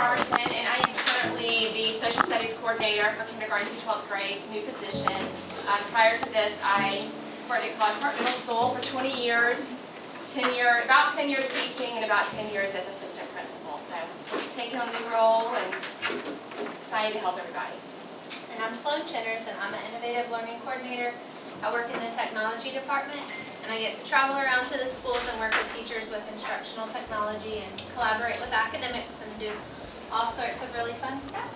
Robertson, and I am currently the Social Studies Coordinator for kindergarten through 12th grade, new position. Prior to this, I worked at College Park Middle School for 20 years, about 10 years teaching and about 10 years as assistant principal. So taking on a new role and excited to help everybody. And I'm Sloan Chinners, and I'm an Innovative Learning Coordinator. I work in the technology department, and I get to travel around to the schools and work with teachers with instructional technology and collaborate with academics and do all sorts of really fun stuff.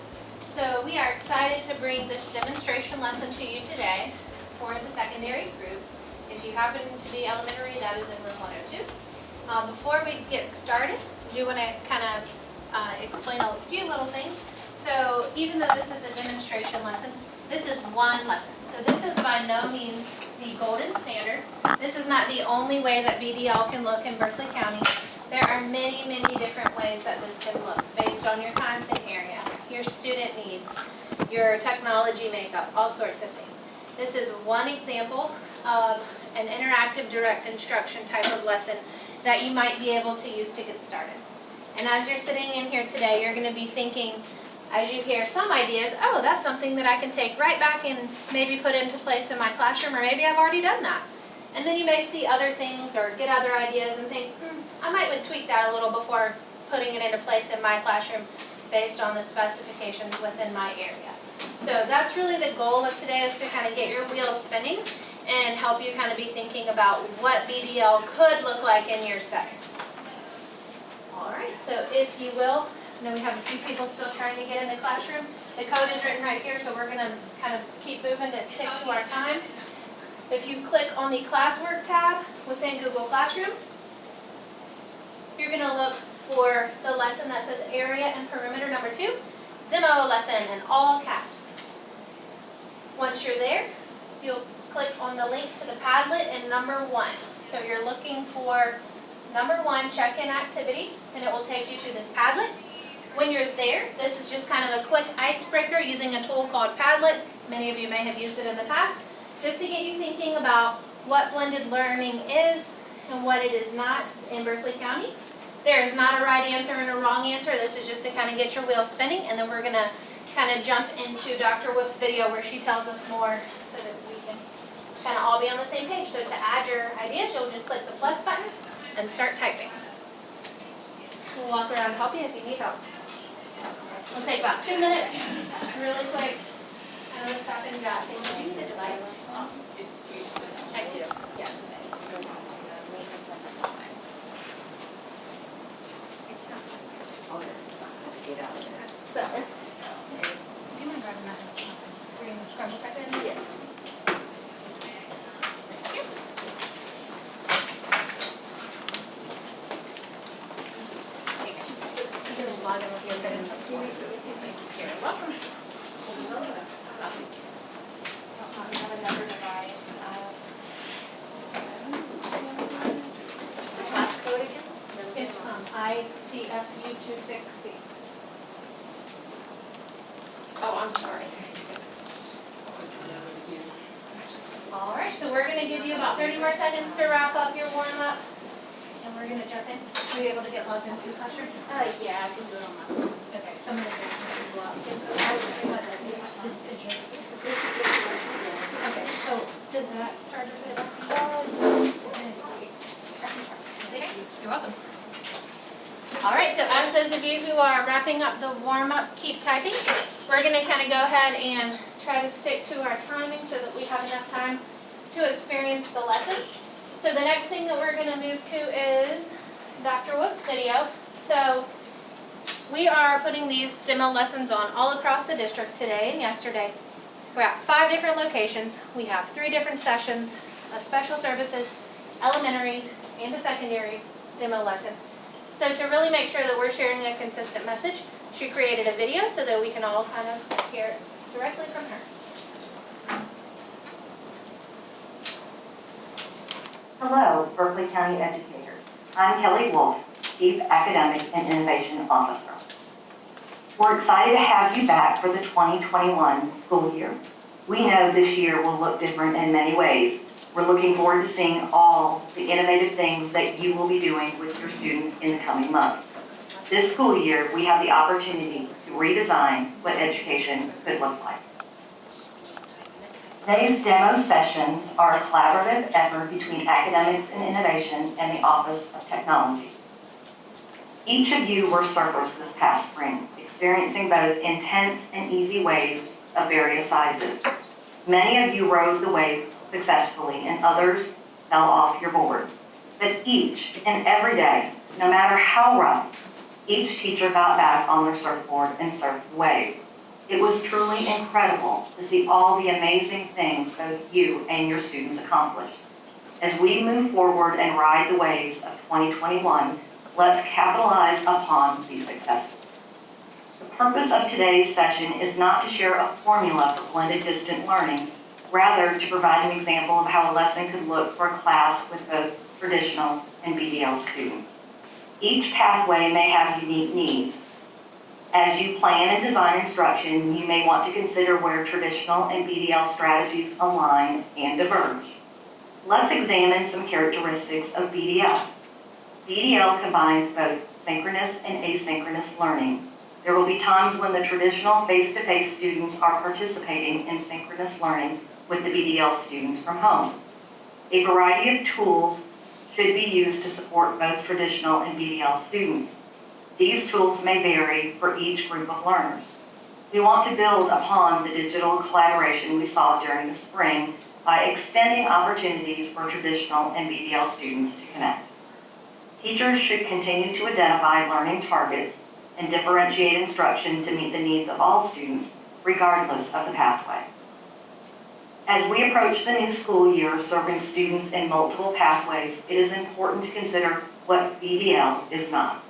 So we are excited to bring this demonstration lesson to you today for the secondary group. If you happen to be elementary, that is in room 102. Before we get started, I do want to kind of explain a few little things. So even though this is a demonstration lesson, this is one lesson. So this is by no means the golden standard. This is not the only way that BDL can look in Berkeley County. There are many, many different ways that this can look based on your content area, your student needs, your technology makeup, all sorts of things. This is one example of an interactive direct instruction type of lesson that you might be able to use to get started. And as you're sitting in here today, you're going to be thinking, as you hear some ideas, oh, that's something that I can take right back and maybe put into place in my classroom, or maybe I've already done that. And then you may see other things or get other ideas and think, I might would tweak that a little before putting it into place in my classroom based on the specifications within my area. So that's really the goal of today, is to kind of get your wheels spinning and help you kind of be thinking about what BDL could look like in your setting. All right, so if you will, I know we have a few people still trying to get in the classroom. The code is written right here, so we're going to kind of keep moving to stick to our time. If you click on the classwork tab within Google Classroom, you're going to look for the lesson that says area and perimeter number 2, demo lesson in all caps. Once you're there, you'll click on the link to the Padlet and number 1. So you're looking for number 1 check-in activity, and it will take you to this Padlet. When you're there, this is just kind of a quick icebreaker using a tool called Padlet. Many of you may have used it in the past, just to get you thinking about what blended learning is and what it is not in Berkeley County. There is not a right answer and a wrong answer. This is just to kind of get your wheels spinning, and then we're going to kind of jump into Dr. Wolf's video where she tells us more so that we can kind of all be on the same page. So to add your ideas, you'll just click the plus button and start typing. We'll walk around and help you if you need help. It'll take about 2 minutes, really quick. I'm going to stop and grab. Do you need a device? I do. Yeah. So, do you mind grabbing that green scramble type in? Yeah. You can just log in with your credentials. You're welcome. We have another device. Just the class code again? It's ICFU26C. Oh, I'm sorry. All right, so we're going to give you about 30 more seconds to wrap up your warm-up, and we're going to jump in. Are you able to get logged into your session? Yeah, I can do it on my phone. Okay, some of the things go out. Okay, so does that charger fit up? You're welcome. All right, so as those of you who are wrapping up the warm-up keep typing, we're going to kind of go ahead and try to stick to our timing so that we have enough time to experience the lesson. So the next thing that we're going to move to is Dr. Wolf's video. So we are putting these demo lessons on all across the district today and yesterday. We're at 5 different locations. We have 3 different sessions, a special services, elementary, and a secondary demo lesson. So to really make sure that we're sharing a consistent message, she created a video so that we can all kind of hear it directly from her. Hello, Berkeley County educators. I'm Kelly Wolf, Chief Academic and Innovation Officer. We're excited to have you back for the 2021 school year. We know this year will look different in many ways. We're looking forward to seeing all the innovative things that you will be doing with your students in the coming months. This school year, we have the opportunity to redesign what education could look like. Today's demo sessions are a collaborative effort between academics and innovation and the Office of Technology. Each of you were surfers this past spring, experiencing both intense and easy waves of various sizes. Many of you rode the wave successfully and others fell off your board. But each and every day, no matter how rough, each teacher got back on their surfboard and surfed the wave. It was truly incredible to see all the amazing things both you and your students accomplished. As we move forward and ride the waves of 2021, let's capitalize upon these successes. The purpose of today's session is not to share a formula for blended distant learning, rather to provide an example of how a lesson could look for a class with both traditional and BDL students. Each pathway may have unique needs. As you plan and design instruction, you may want to consider where traditional and BDL strategies align and diverge. Let's examine some characteristics of BDL. BDL combines both synchronous and asynchronous learning. There will be times when the traditional face-to-face students are participating in synchronous learning with the BDL students from home. A variety of tools should be used to support both traditional and BDL students. These tools may vary for each group of learners. We want to build upon the digital collaboration we saw during the spring by extending opportunities for traditional and BDL students to connect. Teachers should continue to identify learning targets and differentiate instruction to meet the needs of all students, regardless of the pathway. As we approach the new school year serving students in multiple pathways, it is important to consider what BDL is not.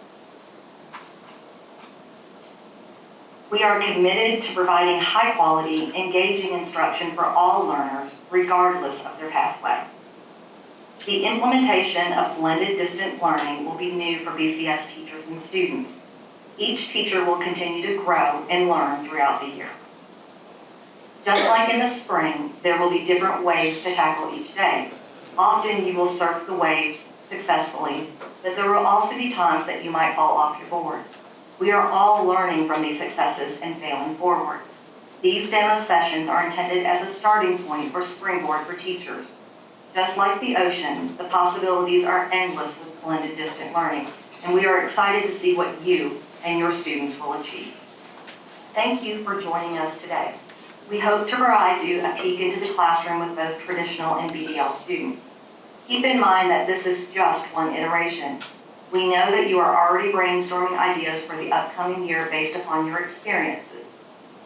We are committed to providing high-quality, engaging instruction for all learners, regardless of their pathway. The implementation of blended distant learning will be new for BCS teachers and students. Each teacher will continue to grow and learn throughout the year. Just like in the spring, there will be different waves to tackle each day. Often you will surf the waves successfully, but there will also be times that you might fall off your board. We are all learning from these successes and failing forward. These demo sessions are intended as a starting point or springboard for teachers. Just like the ocean, the possibilities are endless with blended distant learning, and we are excited to see what you and your students will achieve. Thank you for joining us today. We hope to provide you a peek into the classroom with both traditional and BDL students. Keep in mind that this is just one iteration. We know that you are already brainstorming ideas for the upcoming year based upon your experiences,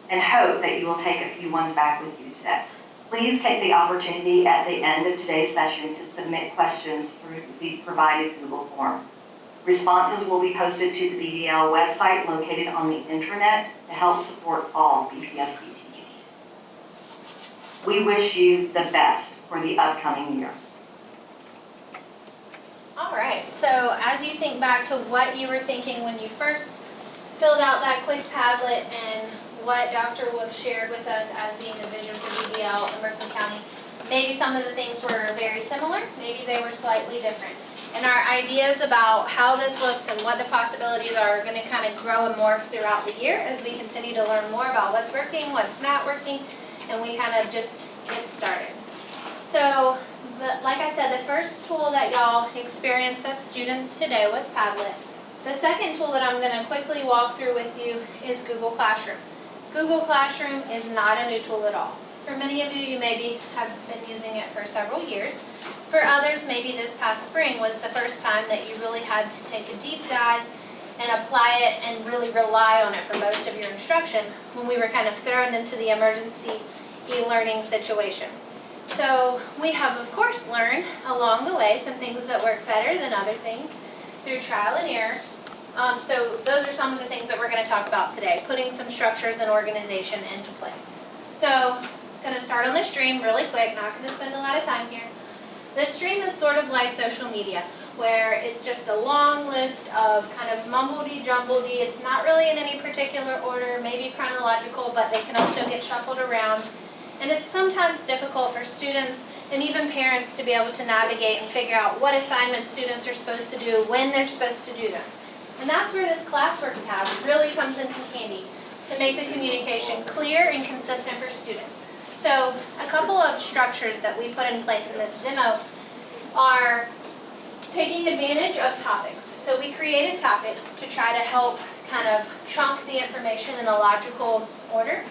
and hope that you will take a few ones back with you today. Please take the opportunity at the end of today's session to submit questions through the provided Google form. Responses will be posted to the BDL website located on the intranet to help support all BCSD teachers. We wish you the best for the upcoming year. All right, so as you think back to what you were thinking when you first filled out that quick Padlet and what Dr. Wolf shared with us as being the vision for BDL in Berkeley County, maybe some of the things were very similar, maybe they were slightly different. And our ideas about how this looks and what the possibilities are going to kind of grow and morph throughout the year as we continue to learn more about what's working, what's not working, and we kind of just get started. So, like I said, the first tool that y'all experienced as students today was Padlet. The second tool that I'm going to quickly walk through with you is Google Classroom. Google Classroom is not a new tool at all. For many of you, you maybe have been using it for several years. For others, maybe this past spring was the first time that you really had to take a deep dive and apply it and really rely on it for most of your instruction when we were kind of thrown into the emergency e-learning situation. So we have, of course, learned along the way some things that work better than other things through trial and error. So those are some of the things that we're going to talk about today, putting some structures and organization into place. So I'm going to start on the stream really quick, not going to spend a lot of time here. The stream is sort of like social media, where it's just a long list of kind of mumbledy-jumbledy. It's not really in any particular order, maybe chronological, but they can also get shuffled around. And it's sometimes difficult for students and even parents to be able to navigate and figure out what assignments students are supposed to do, when they're supposed to do them. And that's where this classwork tab really comes into handy to make the communication clear and consistent for students. So a couple of structures that we put in place in this demo are taking advantage of topics. So we created topics to try to help kind of chunk the information in a logical order.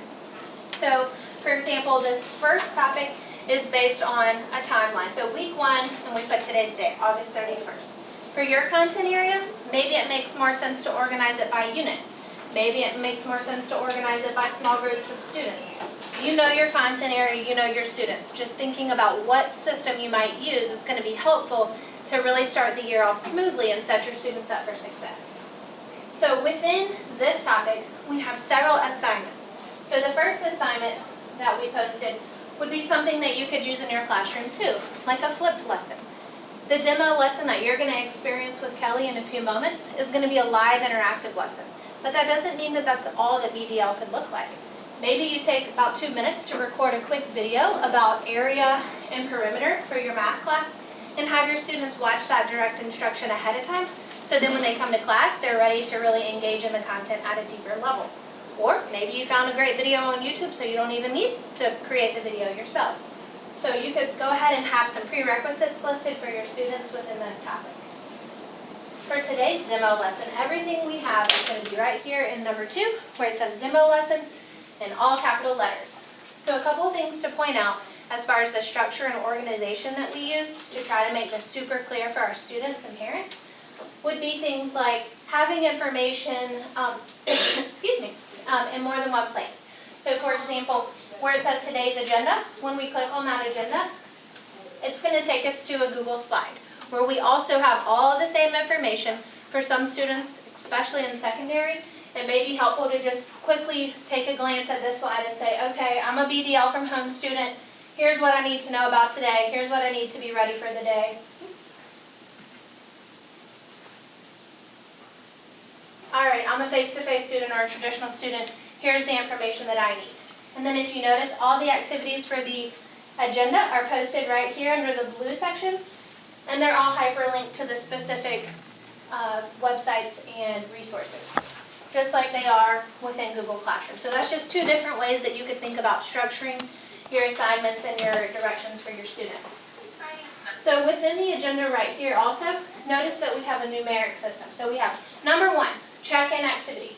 So for example, this first topic is based on a timeline. So week 1, and we put today's date, August 31st. For your content area, maybe it makes more sense to organize it by units. Maybe it makes more sense to organize it by small groups of students. You know your content area, you know your students. Just thinking about what system you might use is going to be helpful to really start the year off smoothly and set your students up for success. So within this topic, we have several assignments. So the first assignment that we posted would be something that you could use in your classroom too, like a flipped lesson. The demo lesson that you're going to experience with Kelly in a few moments is going to be a live interactive lesson. But that doesn't mean that that's all that BDL could look like. Maybe you take about 2 minutes to record a quick video about area and perimeter for your math class and have your students watch that direct instruction ahead of time, so then when they come to class, they're ready to really engage in the content at a deeper level. Or maybe you found a great video on YouTube so you don't even need to create the video yourself. So you could go ahead and have some prerequisites listed for your students within the topic. For today's demo lesson, everything we have is going to be right here in number 2, where it says demo lesson in all capital letters. So a couple of things to point out as far as the structure and organization that we use to try to make this super clear for our students and parents would be things like having information in more than one place. So for example, where it says today's agenda, when we click on that agenda, it's going to take us to a Google slide where we also have all of the same information. For some students, especially in secondary, it may be helpful to just quickly take a glance at this slide and say, okay, I'm a BDL from home student. Here's what I need to know about today. Here's what I need to be ready for the day. All right, I'm a face-to-face student or a traditional student. Here's the information that I need. And then if you notice, all the activities for the agenda are posted right here under the blue section, and they're all hyperlinked to the specific websites and resources, just like they are within Google Classroom. So that's just 2 different ways that you could think about structuring your assignments and your directions for your students. So within the agenda right here also, notice that we have a numeric system. So we have number 1, check-in activity.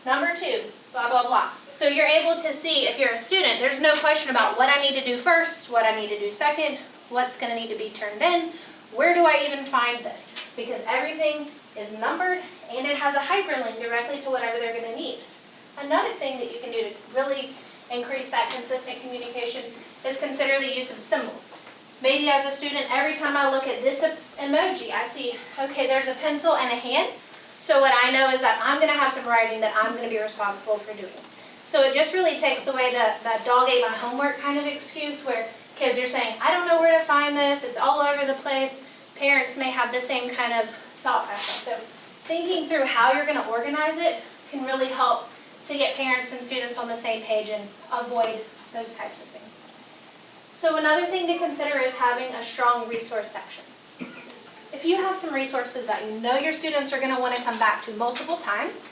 Number 2, blah, blah, blah. So you're able to see, if you're a student, there's no question about what I need to do first, what I need to do second, what's going to need to be turned in, where do I even find this? Because everything is numbered and it has a hyperlink directly to whatever they're going to need. Another thing that you can do to really increase that consistent communication is consider the use of symbols. Maybe as a student, every time I look at this emoji, I see, okay, there's a pencil and a hand. So what I know is that I'm going to have some writing that I'm going to be responsible for doing. So it just really takes away that dog ate my homework kind of excuse where kids are saying, I don't know where to find this, it's all over the place. Parents may have the same kind of thought process. So thinking through how you're going to organize it can really help to get parents and students on the same page and avoid those types of things. So another thing to consider is having a strong resource section. If you have some resources that you know your students are going to want to come back to multiple times,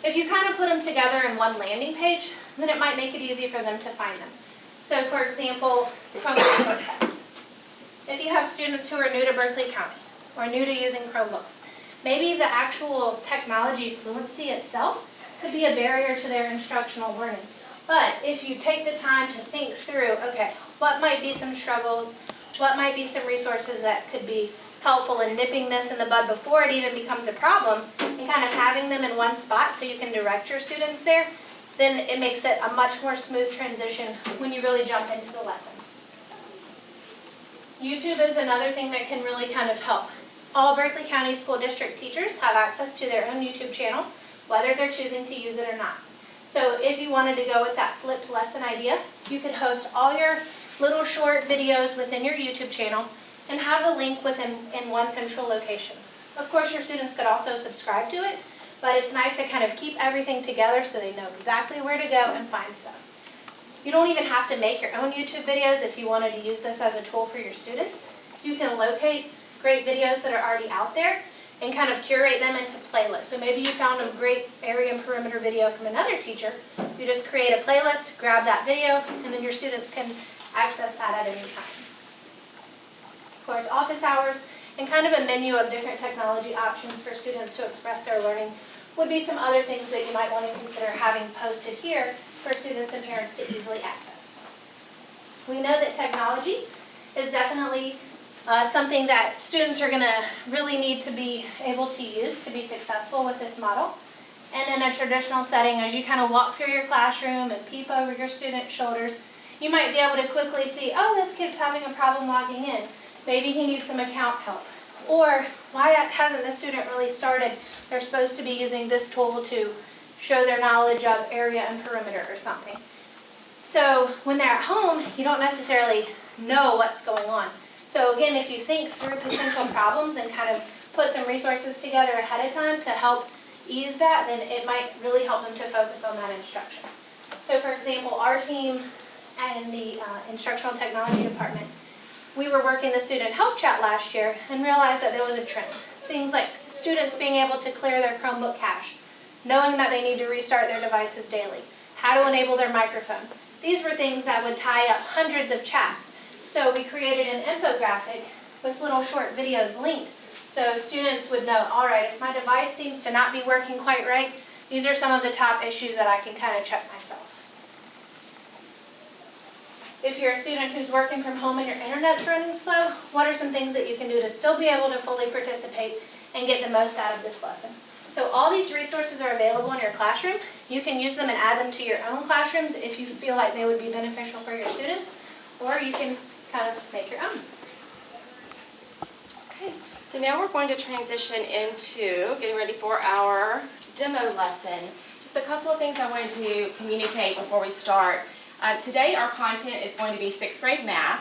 if you kind of put them together in one landing page, then it might make it easy for them to find them. So for example, Chromebook shortcuts. If you have students who are new to Berkeley County or new to using Chromebooks, maybe the actual technology fluency itself could be a barrier to their instructional learning. But if you take the time to think through, okay, what might be some struggles, what might be some resources that could be helpful in nipping this in the bud before it even becomes a problem, and kind of having them in one spot so you can direct your students there, then it makes it a much more smooth transition when you really jump into the lesson. YouTube is another thing that can really kind of help. All Berkeley County School District teachers have access to their own YouTube channel, whether they're choosing to use it or not. So if you wanted to go with that flipped lesson idea, you could host all your little short videos within your YouTube channel and have the link within in one central location. Of course, your students could also subscribe to it, but it's nice to kind of keep everything together so they know exactly where to go and find stuff. You don't even have to make your own YouTube videos if you wanted to use this as a tool for your students. You can locate great videos that are already out there and kind of curate them into playlists. So maybe you found a great area and perimeter video from another teacher. You just create a playlist, grab that video, and then your students can access that at any time. Of course, office hours and kind of a menu of different technology options for students to express their learning would be some other things that you might want to consider having posted here for students and parents to easily access. We know that technology is definitely something that students are going to really need to be able to use to be successful with this model. And in a traditional setting, as you kind of walk through your classroom and peep over your students' shoulders, you might be able to quickly see, oh, this kid's having a problem logging in. Maybe he needs some account help. Or why hasn't this student really started? They're supposed to be using this tool to show their knowledge of area and perimeter or something. So when they're at home, you don't necessarily know what's going on. So again, if you think through potential problems and kind of put some resources together ahead of time to help ease that, then it might really help them to focus on that instruction. So for example, our team and the instructional technology department, we were working the student help chat last year and realized that there was a trend. Things like students being able to clear their Chromebook cache, knowing that they need to restart their devices daily, how to enable their microphone. These were things that would tie up hundreds of chats. So we created an infographic with little short videos linked so students would know, all right, if my device seems to not be working quite right, these are some of the top issues that I can kind of check myself. If you're a student who's working from home and your internet's running slow, what are some things that you can do to still be able to fully participate and get the most out of this lesson? So all these resources are available in your classroom. You can use them and add them to your own classrooms if you feel like they would be beneficial for your students, or you can kind of make your own. Okay, so now we're going to transition into getting ready for our demo lesson. Just a couple of things I wanted to communicate before we start. Today our content is going to be 6th grade math.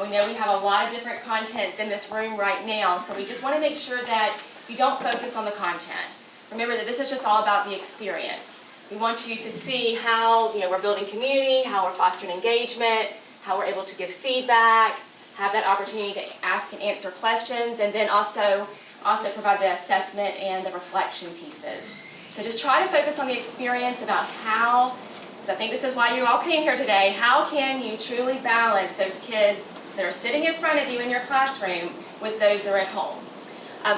We know we have a lot of different contents in this room right now, so we just want to make sure that you don't focus on the content. Remember that this is just all about the experience. We want you to see how we're building community, how we're fostering engagement, how we're able to give feedback, have that opportunity to ask and answer questions, and then also provide the assessment and the reflection pieces. So just try to focus on the experience about how, because I think this is why you all came here today, how can you truly balance those kids that are sitting in front of you in your classroom with those that are at home.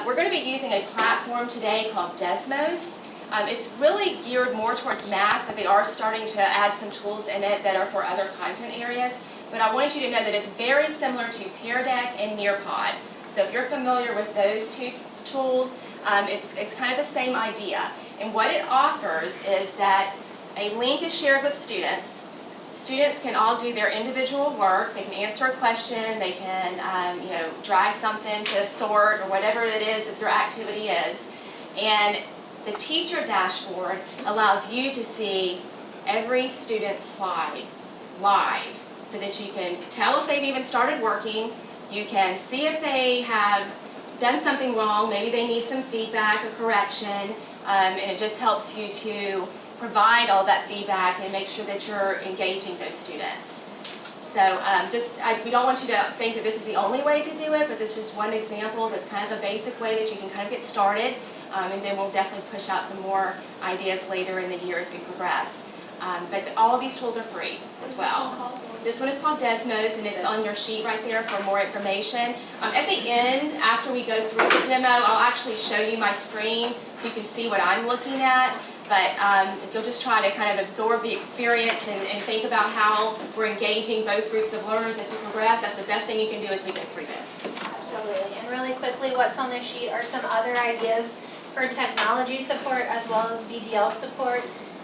We're going to be using a platform today called Desmos. It's really geared more towards math, but they are starting to add some tools in it that are for other content areas. But I want you to know that it's very similar to Pear Deck and Nearpod. So if you're familiar with those two tools, it's kind of the same idea. And what it offers is that a link is shared with students. Students can all do their individual work. They can answer a question. They can drag something to sort or whatever it is that your activity is. And the teacher dashboard allows you to see every student's slide live so that you can tell if they've even started working. You can see if they have done something wrong. Maybe they need some feedback or correction. And it just helps you to provide all that feedback and make sure that you're engaging those students. So we don't want you to think that this is the only way to do it, but this is just one example that's kind of a basic way that you can kind of get started. And then we'll definitely push out some more ideas later in the year as we progress. But all of these tools are free as well. This one is called Desmos, and it's on your sheet right there for more information. At the end, after we go through the demo, I'll actually show you my screen so you can see what I'm looking at. But if you'll just try to kind of absorb the experience and think about how we're engaging both groups of learners as we progress, that's the best thing you can do as we go through this. Absolutely. And really quickly, what's on this sheet are some other ideas for technology support as well as BDL support.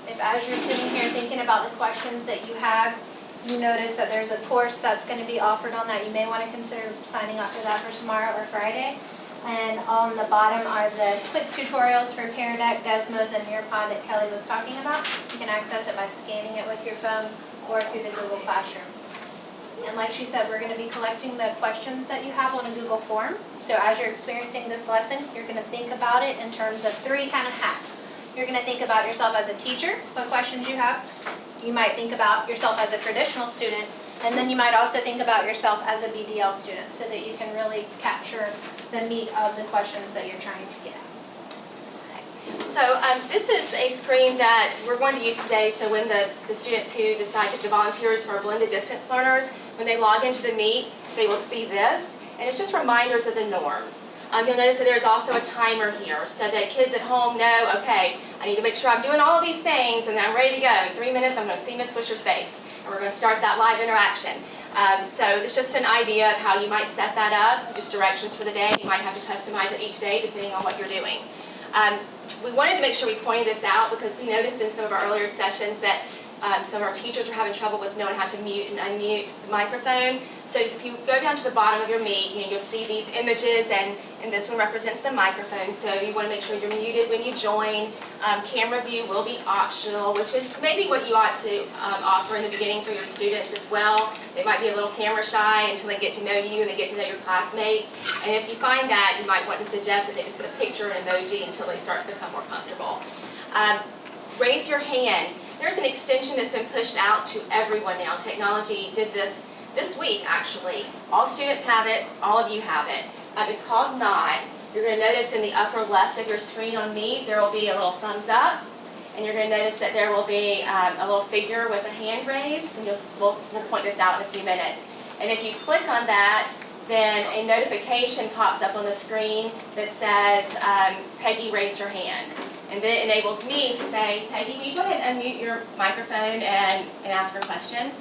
If as you're sitting here thinking about the questions that you have, you notice that there's a course that's going to be offered on that, you may want to consider signing up for that for tomorrow or Friday. And on the bottom are the quick tutorials for Pear Deck, Desmos, and Nearpod that Kelly was talking about. You can access it by scanning it with your phone or through the Google Classroom. And like she said, we're going to be collecting the questions that you have on a Google form. So as you're experiencing this lesson, you're going to think about it in terms of 3 kind of hats. You're going to think about yourself as a teacher, what questions you have. You might think about yourself as a traditional student And then you might also think about yourself as a BDL student so that you can really capture the meat of the questions that you're trying to get at. So this is a screen that we're going to use today, so when the students who decide to be volunteers for our blended distance learners, when they log into the Meet, they will see this, and it's just reminders of the norms. You'll notice that there's also a timer here, so that kids at home know, okay, I need to make sure I'm doing all of these things, and I'm ready to go. In 3 minutes, I'm going to see Ms. Swisher's face, and we're going to start that live interaction. So it's just an idea of how you might set that up, just directions for the day. You might have to customize it each day depending on what you're doing. We wanted to make sure we pointed this out because we noticed in some of our earlier sessions that some of our teachers were having trouble with knowing how to mute and unmute the microphone. So if you go down to the bottom of your Meet, you'll see these images, and this one represents the microphone. So you want to make sure you're muted when you join. Camera view will be optional, which is maybe what you ought to offer in the beginning for your students as well. They might be a little camera shy until they get to know you and they get to know your classmates. And if you find that, you might want to suggest that they just put a picture and emoji until they start to become more comfortable. Raise your hand. There's an extension that's been pushed out to everyone now. Technology did this week, actually. All students have it, all of you have it. It's called Nod. You're going to notice in the upper left of your screen on Meet, there will be a little thumbs up, and you're going to notice that there will be a little figure with a hand raised, and we'll point this out in a few minutes. And if you click on that, then a notification pops up on the screen that says, Peggy raised her hand. And then it enables me to say, Peggy, will you go ahead and unmute your microphone and ask your question?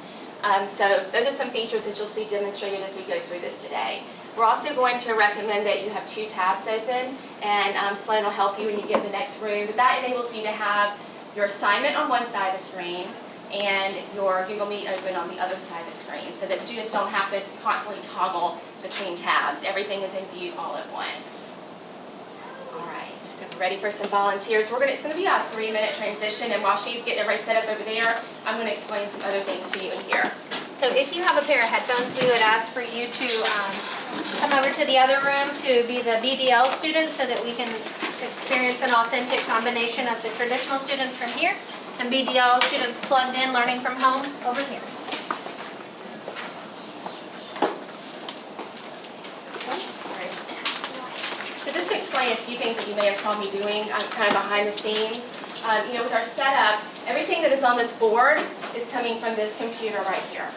So those are some features that you'll see demonstrated as we go through this today. We're also going to recommend that you have 2 tabs open, and Sloan will help you when you get in the next room. But that enables you to have your assignment on one side of the screen and your Google Meet open on the other side of the screen, so that students don't have to constantly toggle between tabs. Everything is in view all at once. All right, so we're ready for some volunteers. It's going to be a 3-minute transition, and while she's getting everybody set up over there, I'm going to explain some other things to you in here. So if you have a pair of headphones, we would ask for you to come over to the other room to be the BDL students so that we can experience an authentic combination of the traditional students from here and BDL students plugged in learning from home over here. So just to explain a few things that you may have saw me doing kind of behind the scenes. With our setup, everything that is on this board is coming from this computer right here.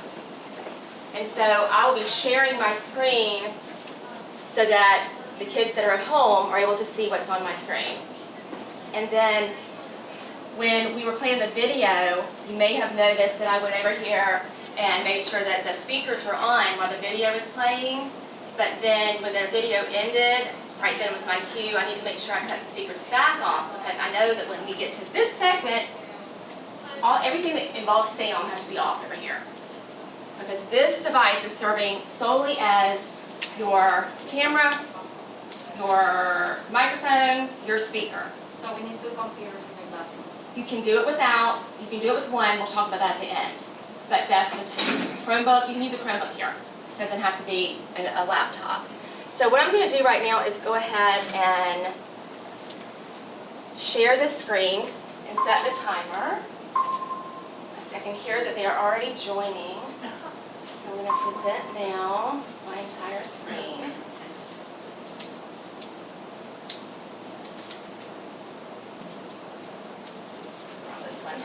And so I will be sharing my screen so that the kids that are at home are able to see what's on my screen. And then when we were playing the video, you may have noticed that I went over here and made sure that the speakers were on while the video was playing. But then when the video ended, right then was my cue. I need to make sure I cut the speakers back off, because I know that when we get to this segment, everything that involves sound has to be off over here. Because this device is serving solely as your camera, your microphone, your speaker. So we need 2 computers in the classroom. You can do it without, you can do it with one, we'll talk about that at the end. But that's what Chromebook, you can use a Chromebook here. It doesn't have to be a laptop. So what I'm going to do right now is go ahead and share this screen and set the timer. So I can hear that they are already joining. So I'm going to present now my entire screen. Oops, wrong this one.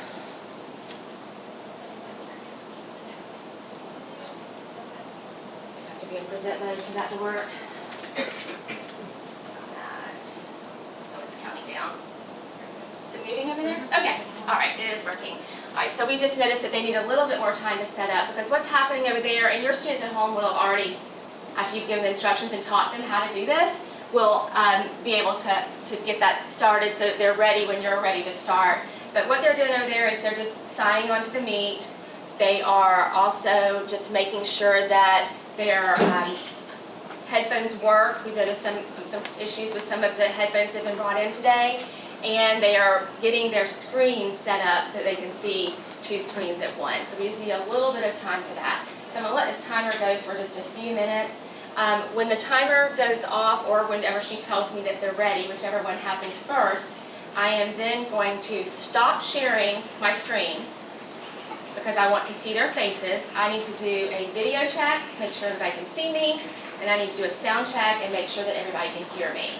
I have to be in present mode for that to work. Oh, it's counting down. Is it moving over there? Okay, all right, it is working. All right, so we just noticed that they need a little bit more time to set up, because what's happening over there, and your students at home will have already, after you've given the instructions and taught them how to do this, will be able to get that started so that they're ready when you're ready to start. But what they're doing over there is they're just signing onto the Meet. They are also just making sure that their headphones work. We've noticed some issues with some of the headphones that have been brought in today. And they are getting their screens set up so they can see 2 screens at once. So we just need a little bit of time for that. So I'm going to let this timer go for just a few minutes. When the timer goes off, or whenever she tells me that they're ready, whichever one happens first, I am then going to stop sharing my screen. because I want to see their faces. I need to do a video check, make sure everybody can see me, and I need to do a sound check and make sure that everybody can hear me.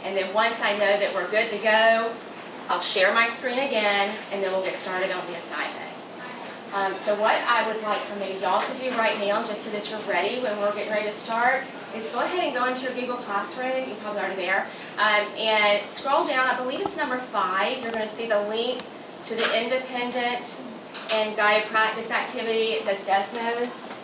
And then once I know that we're good to go, I'll share my screen again, and then we'll get started on the assignment. So what I would like for maybe y'all to do right now, just so that you're ready when we're getting ready to start, is go ahead and go into your Google Classroom. You're probably already there. And scroll down. I believe it's number 5. You're going to see the link to the independent and guided practice activity. It says Desmos.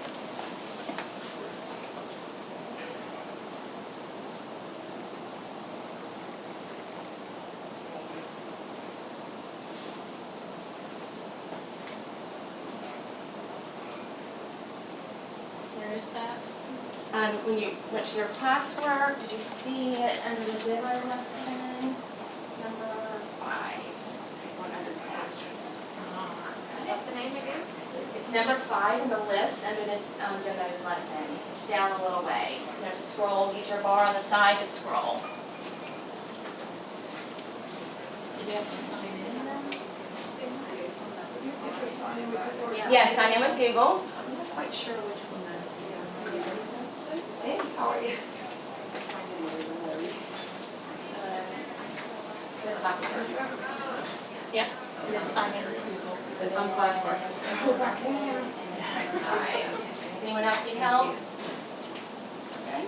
Where is that? When you went to your classwork, did you see it under the demo lesson? Number 5. One under the asterisk. What's the name again? It's number 5 in the list under the demos lesson. It's down a little ways. You know, just scroll. Use your bar on the side to scroll. Do we have to sign in then? Yes, sign in with Google. I'm not quite sure which one that is. Hey, how are you? Classwork. Yep. So then sign in with Google. So it's on classwork. Alright. Does anyone else need help? Okay.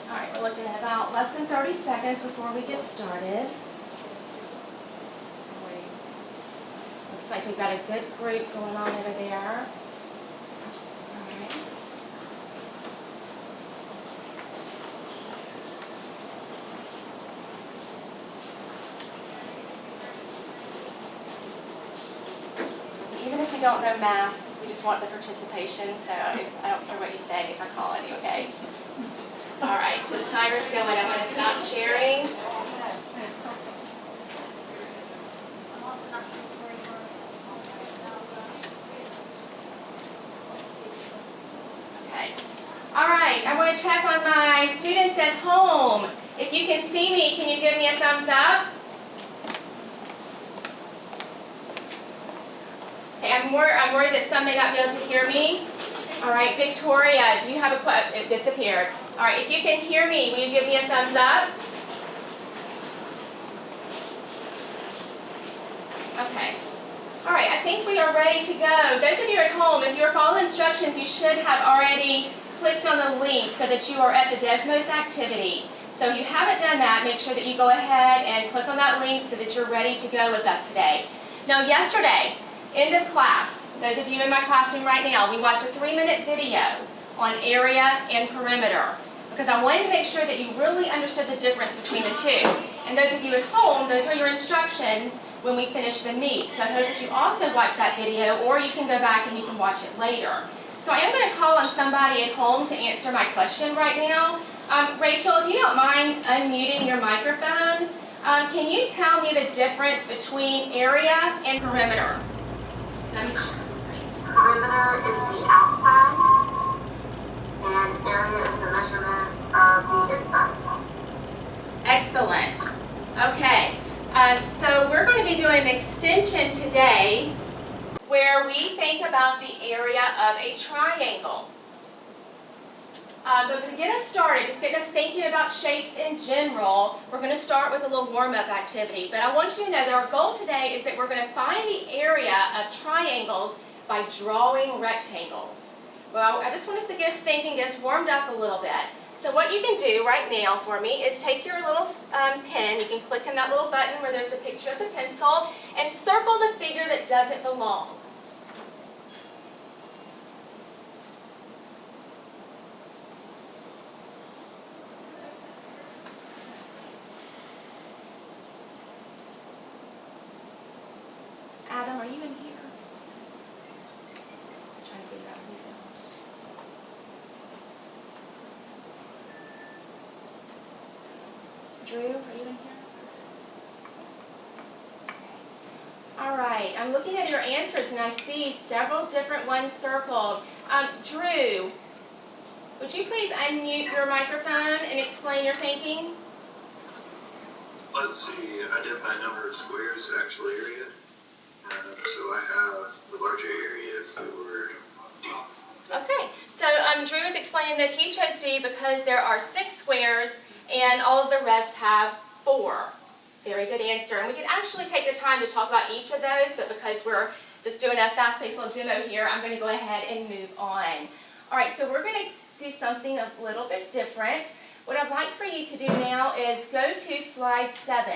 Alright, we're looking at about less than 30 seconds before we get started. Looks like we've got a good group going on over there. Alright. Even if you don't know math, we just want the participation, so I don't care what you say if I call on you, okay? All right, so the timer's going. I'm going to stop sharing. Okay. All right, I want to check on my students at home. If you can see me, can you give me a thumbs up? Okay, I'm worried that some may not be able to hear me. All right, Victoria, do you have a question? It disappeared. All right, if you can hear me, will you give me a thumbs up? Okay. All right, I think we are ready to go. Those of you at home, if you're following instructions, you should have already clicked on the link so that you are at the Desmos activity. So if you haven't done that, make sure that you go ahead and click on that link so that you're ready to go with us today. Now, yesterday, end of class, those of you in my classroom right now, we watched a 3-minute video on area and perimeter because I wanted to make sure that you really understood the difference between the two. And those of you at home, those are your instructions when we finish the meet. So I hope that you also watch that video, or you can go back and you can watch it later. So I am going to call on somebody at home to answer my question right now. Rachel, if you don't mind unmuting your microphone, can you tell me the difference between area and perimeter? Let me share the screen. Perimeter is the outside, and area is the measurement of the inside. Excellent. Okay, so we're going to be doing an extension today where we think about the area of a triangle. But to get us started, just get us thinking about shapes in general, we're going to start with a little warm-up activity. But I want you to know that our goal today is that we're going to find the area of triangles by drawing rectangles. Well, I just want us to get us thinking, get us warmed up a little bit. So what you can do right now for me is take your little pen, you can click on that little button where there's the picture of the pencil, and circle the figure that doesn't belong. Adam, are you in here? Just trying to figure out who's in. Drew, are you in here? All right, I'm looking at your answers and I see several different ones circled. Drew, would you please unmute your microphone and explain your thinking? Let's see, I did my number of squares, actual area, and So I have the larger area for D. Okay, so Drew is explaining that he chose D because there are 6 squares and all of the rest have 4. Very good answer. And we could actually take the time to talk about each of those, but because we're just doing a fast-paced little demo here, I'm going to go ahead and move on. All right, so we're going to do something a little bit different. What I'd like for you to do now is go to slide 7.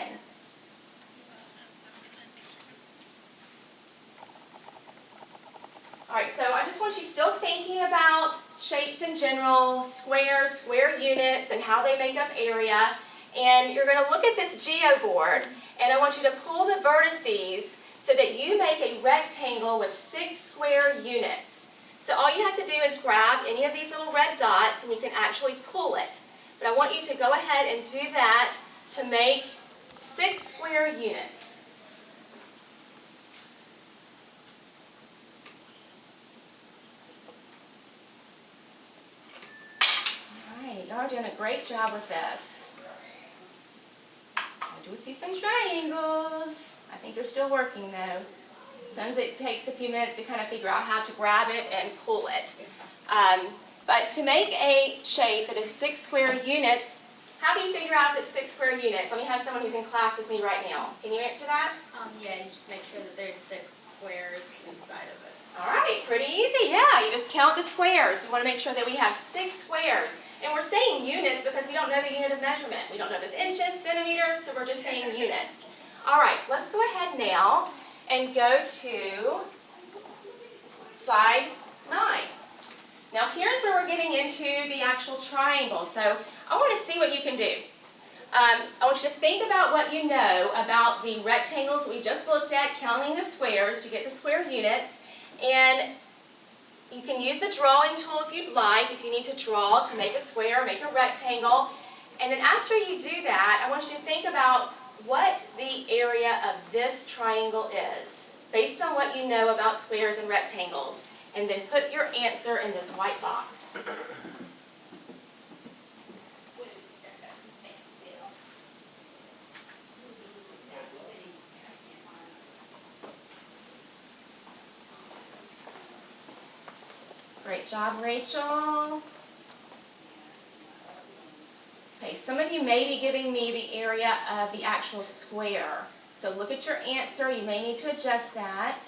All right, so I just want you still thinking about shapes in general, squares, square units, and how they make up area. And you're going to look at this geoboard, and I want you to pull the vertices so that you make a rectangle with 6 square units. So all you have to do is grab any of these little red dots, and you can actually pull it. But I want you to go ahead and do that to make 6 square units. Y'all are doing a great job with this. I do see some triangles. I think you're still working though. Sometimes it takes a few minutes to kind of figure out how to grab it and pull it. But to make a shape that is 6 square units, how do you figure out if it's 6 square units? Let me have someone who's in class with me right now. Can you answer that? Yeah, you just make sure that there's 6 squares inside of it. All right, pretty easy. Yeah, you just count the squares. We want to make sure that we have 6 squares. And we're saying units because we don't know the unit of measurement. We don't know if it's inches, centimeters, so we're just saying units. All right, let's go ahead now and go to slide 9. Now here's where we're getting into the actual triangle. So I want to see what you can do. I want you to think about what you know about the rectangles we just looked at, counting the squares to get the square units. And you can use the drawing tool if you'd like, if you need to draw to make a square, make a rectangle. And then after you do that, I want you to think about what the area of this triangle is, based on what you know about squares and rectangles. And then put your answer in this white box. Great job, Rachel. Okay, some of you may be giving me the area of the actual square. So look at your answer. You may need to adjust that.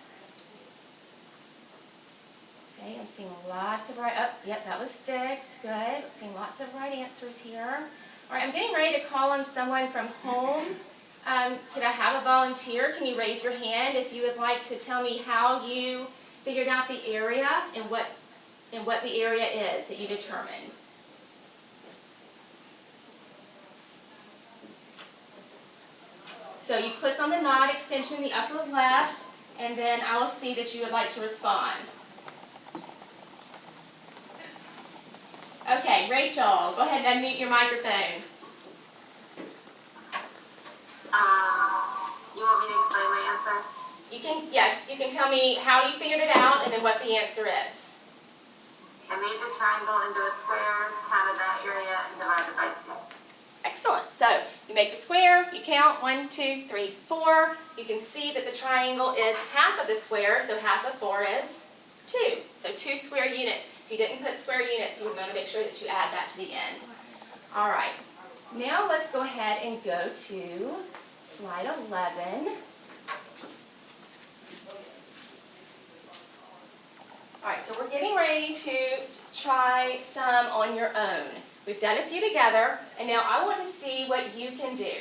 Okay, I'm seeing lots of right, yep, that was fixed. Good. I'm seeing lots of right answers here. All right, I'm getting ready to call on someone from home. Could I have a volunteer? Can you raise your hand if you would like to tell me how you figured out the area and what the area is that you determined? So you click on the nod extension in the upper left, and then I will see that you would like to respond. Okay, Rachel, go ahead and unmute your microphone. You want me to explain my answer? Yes, you can tell me how you figured it out and then what the answer is. I made the triangle into a square, counted that area, and divided by 2. Excellent. So you make the square, you count 1, 2, 3, 4. You can see that the triangle is half of the square, so half of 4 is 2. So 2 square units. If you didn't put square units, you would want to make sure that you add that to the end. All right. Now let's go ahead and go to slide 11. All right, so we're getting ready to try some on your own. We've done a few together, and now I want to see what you can do.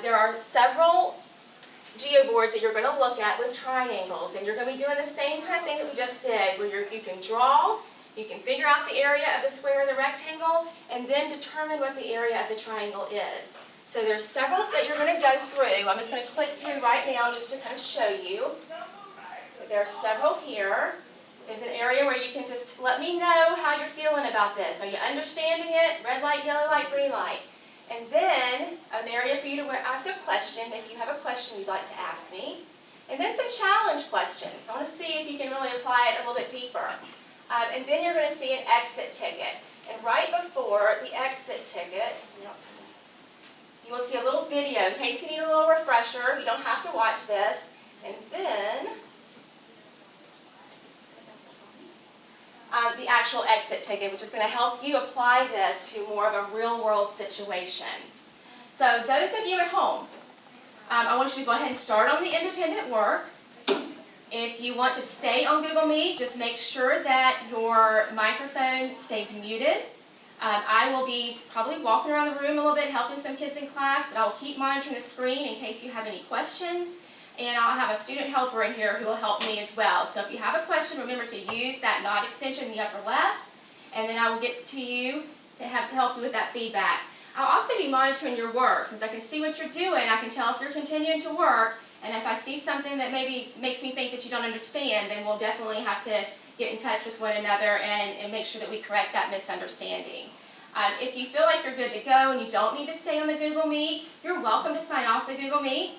There are several geoboards that you're going to look at with triangles, and you're going to be doing the same kind of thing that we just did, where you can draw, you can figure out the area of the square or the rectangle, and then determine what the area of the triangle is. So there's several that you're going to go through. I'm just going to click through right now just to kind of show you. There are several here. There's an area where you can just let me know how you're feeling about this. Are you understanding it? Red light, yellow light, green light. And then an area for you to ask a question if you have a question you'd like to ask me. And then some challenge questions. I want to see if you can really apply it a little bit deeper. And then you're going to see an exit ticket. And right before the exit ticket, you will see a little video in case you need a little refresher. You don't have to watch this. And then, the actual exit ticket, which is going to help you apply this to more of a real-world situation. So those of you at home, I want you to go ahead and start on the independent work. If you want to stay on Google Meet, just make sure that your microphone stays muted. I will be probably walking around the room a little bit, helping some kids in class, but I will keep monitoring the screen in case you have any questions. And I'll have a student helper in here who will help me as well. So if you have a question, remember to use that nod extension in the upper left, and then I will get to you to help you with that feedback. I'll also be monitoring your work. Since I can see what you're doing, I can tell if you're continuing to work, and if I see something that maybe makes me think that you don't understand, then we'll definitely have to get in touch with one another and make sure that we correct that misunderstanding. If you feel like you're good to go and you don't need to stay on the Google Meet, you're welcome to sign off the Google Meet.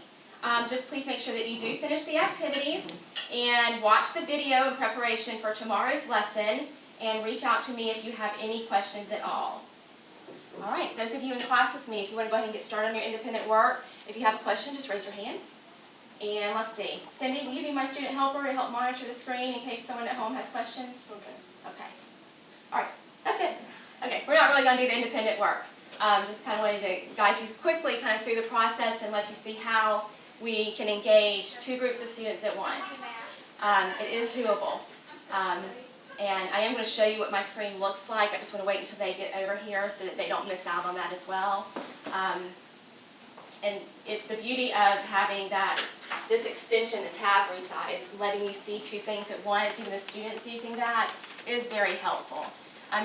Just please make sure that you do finish the activities and watch the video in preparation for tomorrow's lesson, and reach out to me if you have any questions at all. All right, those of you in class with me, if you want to go ahead and get started on your independent work, if you have a question, just raise your hand. And let's see. Cindy, will you be my student helper to help monitor the screen in case someone at home has questions? Okay. All right, that's it. Okay, we're not really going to do the independent work. Just kind of wanted to guide you quickly kind of through the process and let you see how we can engage two groups of students at once. It is doable. And I am going to show you what my screen looks like. I just want to wait until they get over here so that they don't miss out on that as well. And the beauty of having this extension, the tab resize, letting you see two things at once, even the students using that, is very helpful.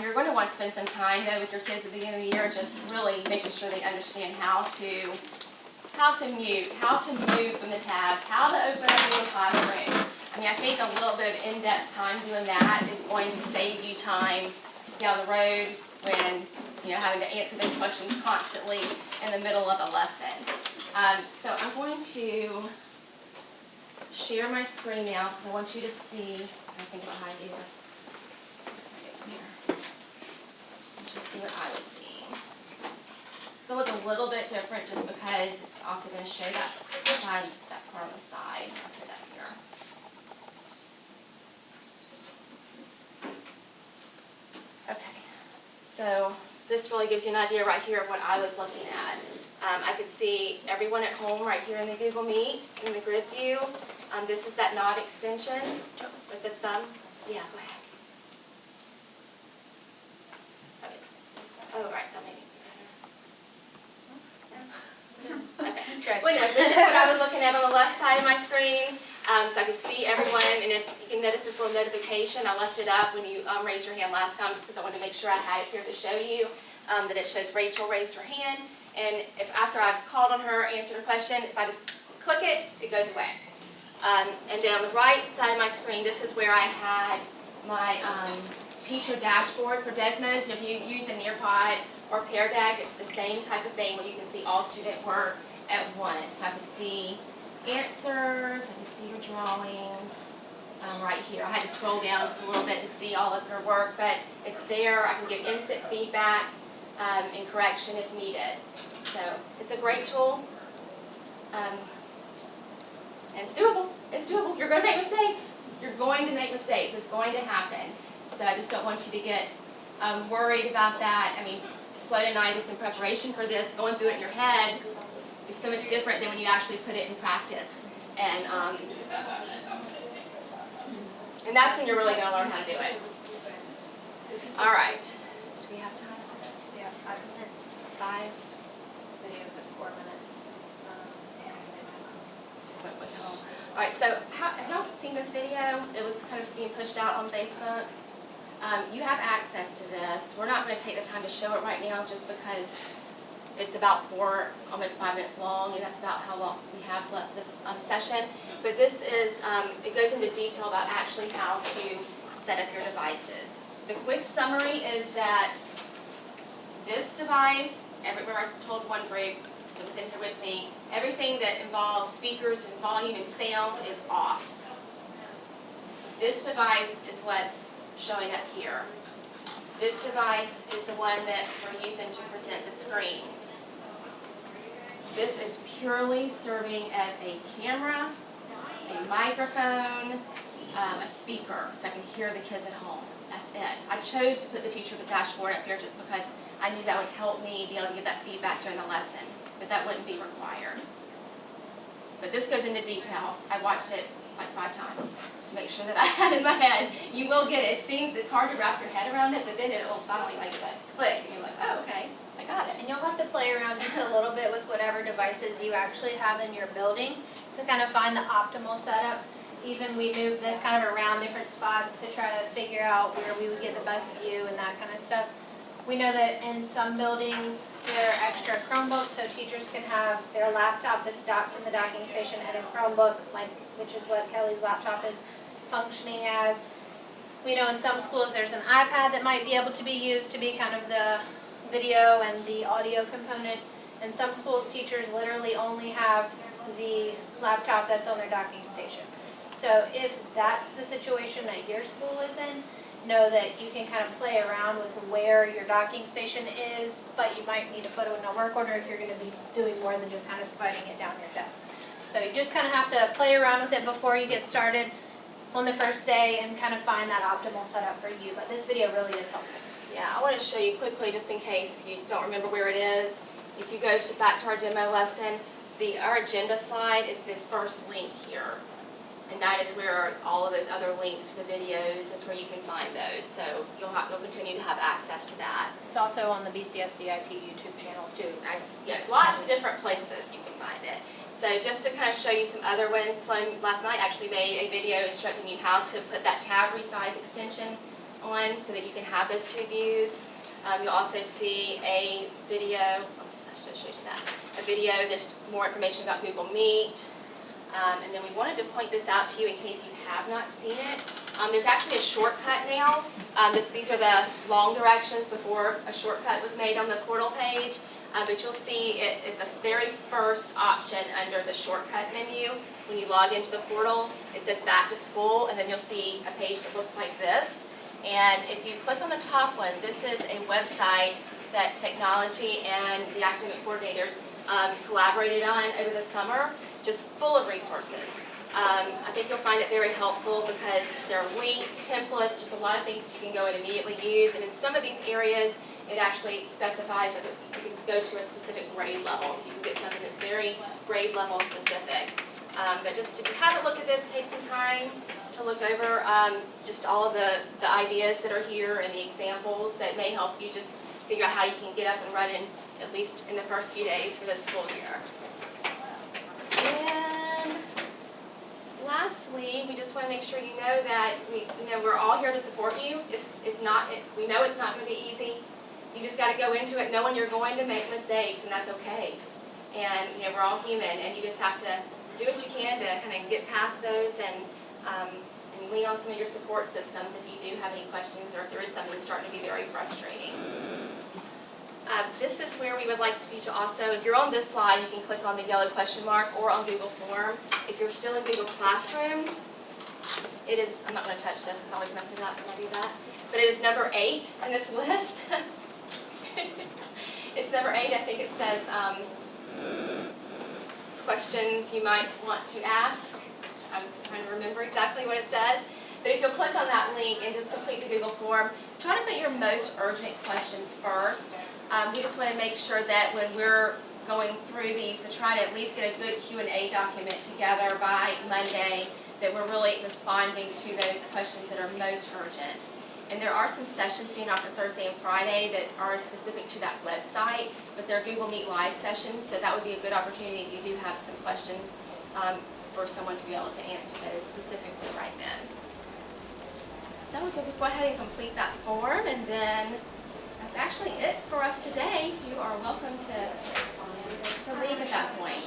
You're going to want to spend some time, though, with your kids at the beginning of the year, just really making sure they understand how to mute, how to move from the tabs, how to open up Google Classroom. I mean, I think a little bit of in-depth time doing that is going to save you time down the road when having to answer those questions constantly in the middle of a lesson. So I'm going to share my screen now because I want you to see. I think about how I do this. Just see what I was seeing. It's going to look a little bit different just because it's also going to show that part on the side. I'll put that here. Okay, so this really gives you an idea right here of what I was looking at. I could see everyone at home right here in the Google Meet, in the grid view. This is that nod extension with the thumb. Yeah, go ahead. Oh, right, that may be better. Okay. Well, anyway, this is what I was looking at on the left side of my screen. So I could see everyone, and if you can notice this little notification, I left it up when you raised your hand last time just because I wanted to make sure I had it here to show you that it shows Rachel raised her hand. And if after I've called on her, answered her question, if I just click it, it goes away. And then on the right side of my screen, this is where I had my teacher dashboard for Desmos. And if you use a Nearpod or Pear Deck, it's the same type of thing where you can see all student work at once. So I can see answers, I can see your drawings right here. I had to scroll down just a little bit to see all of your work, but it's there. I can give instant feedback and correction if needed. So it's a great tool. And it's doable. It's doable. You're going to make mistakes. You're going to make mistakes. It's going to happen. So I just don't want you to get worried about that. I mean, Sloan and I, just in preparation for this, going through it in your head is so much different than when you actually put it in practice. And that's when you're really going to learn how to do it. All right. Do we have time? We have 5 minutes. 5? Videos at 4 minutes. All right, so have y'all seen this video? It was kind of being pushed out on Facebook. You have access to this. We're not going to take the time to show it right now just because it's about almost 5 minutes long, and that's about how long we have left this session. But this is, it goes into detail about actually how to set up your devices. The quick summary is that this device, everywhere I told one group that was in here with me, everything that involves speakers and volume and sound is off. This device is what's showing up here. This device is the one that we're using to present the screen. This is purely serving as a camera a microphone, a speaker, so I can hear the kids at home. That's it. I chose to put the teacher dashboard up here just because I knew that would help me be able to give that feedback during the lesson, but that wouldn't be required. But this goes into detail. I watched it like 5 times to make sure that I had it in my head. You will get it. It seems it's hard to wrap your head around it, but then it'll finally like click, and you're like, oh, okay, I got it. And you'll have to play around just a little bit with whatever devices you actually have in your building to kind of find the optimal setup. Even we moved this kind of around different spots to try to figure out where we would get the best view and that kind of stuff. We know that in some buildings, there are extra Chromebooks, so teachers can have their laptop that's docked in the docking station and a Chromebook, which is what Kelly's laptop is functioning as. We know in some schools there's an iPad that might be able to be used to be kind of the video and the audio component. In some schools, teachers literally only have the laptop that's on their docking station. So if that's the situation that your school is in, know that you can kind of play around with where your docking station is, but you might need to put it in a work order if you're going to be doing more than just kind of sliding it down your desk. So you just kind of have to play around with it before you get started on the first day and kind of find that optimal setup for you. But this video really is helpful. Yeah, I want to show you quickly, just in case you don't remember where it is. If you go back to our demo lesson, our agenda slide is the first link here. And that is where all of those other links to the videos, that's where you can find those. So you'll continue to have access to that. It's also on the BCSDIT YouTube channel too. Yes, lots of different places you can find it. So just to kind of show you some other ones, Sloan last night actually made a video instructing you how to put that tab resize extension on so that you can have those 2 views. You'll also see a video, oops, I should have showed you that, a video that's more information about Google Meet. And then we wanted to point this out to you in case you have not seen it. There's actually a shortcut now. These are the long directions before a shortcut was made on the portal page. But you'll see it is the very first option under the shortcut menu. When you log into the portal, it says back to school, and then you'll see a page that looks like this. And if you click on the top one, this is a website that technology and the academic coordinators collaborated on over the summer, just full of resources. I think you'll find it very helpful because there are links, templates, just a lot of things you can go and immediately use. And in some of these areas, it actually specifies that you can go to a specific grade level, so you can get something that's very grade level specific. But just if you haven't looked at this, take some time to look over just all of the ideas that are here and the examples that may help you just figure out how you can get up and running, at least in the first few days for this school year. And lastly, we just want to make sure you know that we're all here to support you. We know it's not going to be easy. You just got to go into it knowing you're going to make mistakes, and that's okay. And we're all human, and you just have to do what you can to kind of get past those and lean on some of your support systems if you do have any questions or if there is something that's starting to be very frustrating. This is where we would like you to also, if you're on this slide, you can click on the yellow question mark or on Google Form. If you're still in Google Classroom, it is, I'm not going to touch this because I always mess it up when I do that, but it is number 8 in this list. It's number 8, I think it says questions you might want to ask. I'm trying to remember exactly what it says. But if you'll click on that link and just complete the Google form, try to put your most urgent questions first. We just want to make sure that when we're going through these to try to at least get a good Q&A document together by Monday, that we're really responding to those questions that are most urgent. And there are some sessions being offered Thursday and Friday that are specific to that website, but they're Google Meet Live sessions, so that would be a good opportunity if you do have some questions for someone to be able to answer those specifically right then. So we can just go ahead and complete that form, and then that's actually it for us today. You are welcome to leave at that point.